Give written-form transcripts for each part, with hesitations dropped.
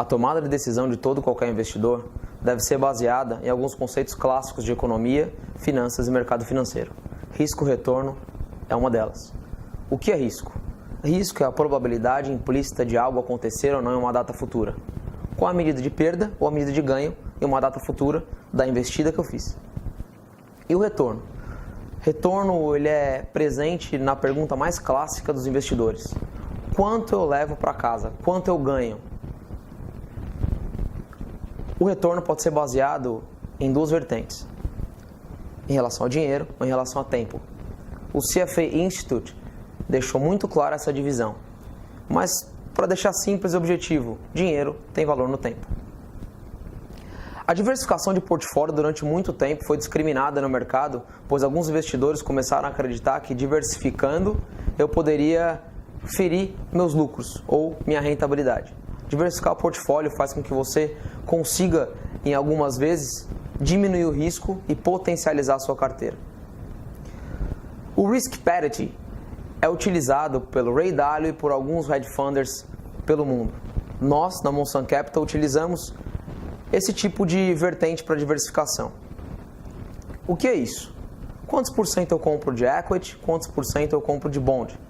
A tomada de decisão de todo qualquer investidor deve ser baseada em alguns conceitos clássicos de economia, finanças e mercado financeiro. Risco-retorno é uma delas. O que é risco? Risco é a probabilidade implícita de algo acontecer ou não em uma data futura. Qual a medida de perda ou a medida de ganho em uma data futura da investida que eu fiz? E o retorno? Retorno ele é presente na pergunta mais clássica dos investidores. Quanto eu levo para casa? Quanto eu ganho? O retorno pode ser baseado em duas vertentes, em relação ao dinheiro ou em relação a tempo. O CFA Institute deixou muito clara essa divisão, mas para deixar simples e objetivo, dinheiro tem valor no tempo. A diversificação de portfólio durante muito tempo foi discriminada no mercado, pois alguns investidores começaram a acreditar que diversificando eu poderia ferir meus lucros ou minha rentabilidade. Diversificar o portfólio faz com que você consiga, em algumas vezes, diminuir o risco e potencializar a sua carteira. O Risk Parity é utilizado pelo Ray Dalio e por alguns hedge funders pelo mundo. Nós, na Monsan Capital, utilizamos esse tipo de vertente para diversificação. O que é isso? Quantos por cento eu compro de equity, quantos por cento eu compro de bond?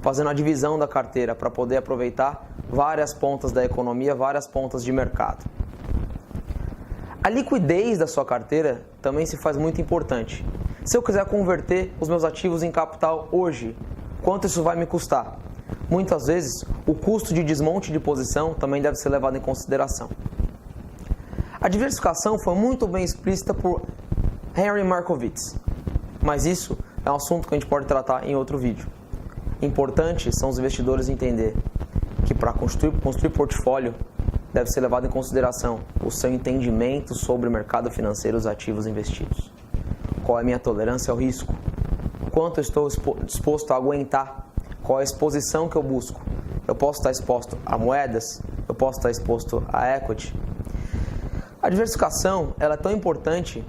Fazendo a divisão da carteira para poder aproveitar várias pontas da economia, várias pontas de mercado. A liquidez da sua carteira também se faz muito importante. Se eu quiser converter os meus ativos em capital hoje, quanto isso vai me custar? Muitas vezes, o custo de desmonte de posição também deve ser levado em consideração. A diversificação foi muito bem explícita por Henry Markowitz, mas isso é um assunto que a gente pode tratar em outro vídeo. Importante são os investidores entender que para construir portfólio deve ser levado em consideração o seu entendimento sobre o mercado financeiro e os ativos investidos. Qual é a minha tolerância ao risco? Quanto eu estou disposto a aguentar? Qual é a exposição que eu busco? Eu posso estar exposto a moedas? Eu posso estar exposto a equity? A diversificação ela é tão importante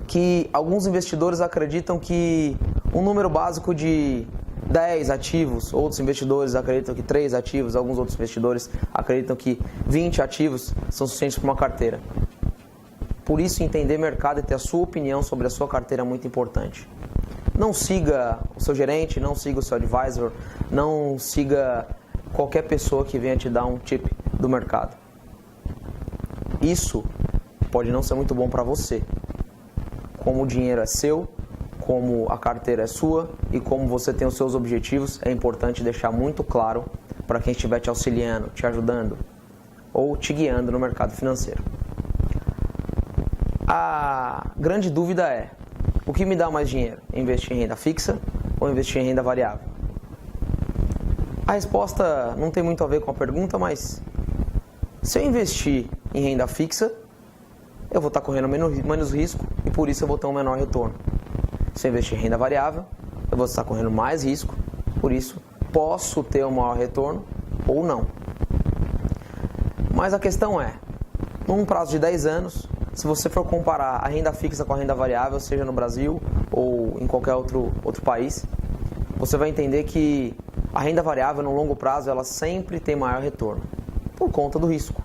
que alguns investidores acreditam que um número básico de 10 ativos, outros investidores acreditam que 3 ativos, alguns outros investidores acreditam que 20 ativos são suficientes para uma carteira. Por isso, entender mercado e ter a sua opinião sobre a sua carteira é muito importante. Não siga o seu gerente, não siga o seu advisor, não siga qualquer pessoa que venha te dar um tip do mercado. Isso pode não ser muito bom para você. Como o dinheiro é seu, como a carteira é sua e como você tem os seus objetivos, é importante deixar muito claro para quem estiver te auxiliando, te ajudando ou te guiando no mercado financeiro. A grande dúvida é, o que me dá mais dinheiro? Investir em renda fixa ou investir em renda variável? A resposta não tem muito a ver com a pergunta, mas se eu investir em renda fixa, eu vou estar correndo menos risco e por isso eu vou ter um menor retorno. Se eu investir em renda variável, eu vou estar correndo mais risco, por isso posso ter um maior retorno ou não. Mas a questão é, num prazo de 10 anos, se você for comparar a renda fixa com a renda variável, seja no Brasil ou em qualquer outro país, você vai entender que a renda variável no longo prazo ela sempre tem maior retorno, por conta do risco.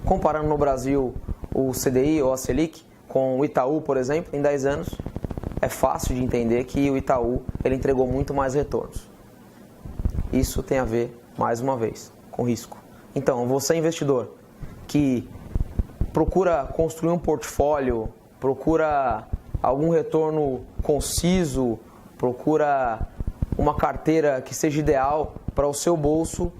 Comparando no Brasil o CDI ou a Selic com o Itaú, por exemplo, em 10 anos, é fácil de entender que o Itaú ele entregou muito mais retornos. Isso tem a ver, mais uma vez, com risco. Então, você investidor que procura construir um portfólio, procura algum retorno conciso, procura uma carteira que seja ideal para o seu bolso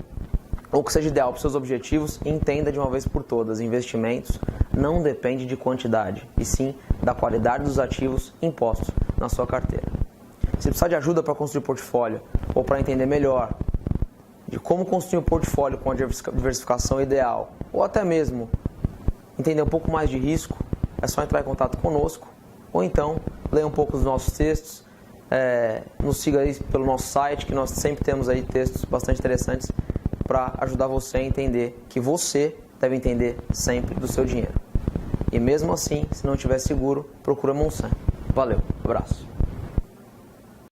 ou que seja ideal para os seus objetivos, entenda de uma vez por todas, investimentos não depende de quantidade, e sim da qualidade dos ativos impostos na sua carteira. Se precisar de ajuda para construir portfólio ou para entender melhor de como construir um portfólio com a diversificação ideal, ou até mesmo entender um pouco mais de risco, é só entrar em contato conosco, ou então leia um pouco dos nossos textos, nos siga aí pelo nosso site, que nós sempre temos aí textos bastante interessantes para ajudar você a entender que você deve entender sempre do seu dinheiro. E mesmo assim, se não estiver seguro, procura Monsan. Valeu, abraço.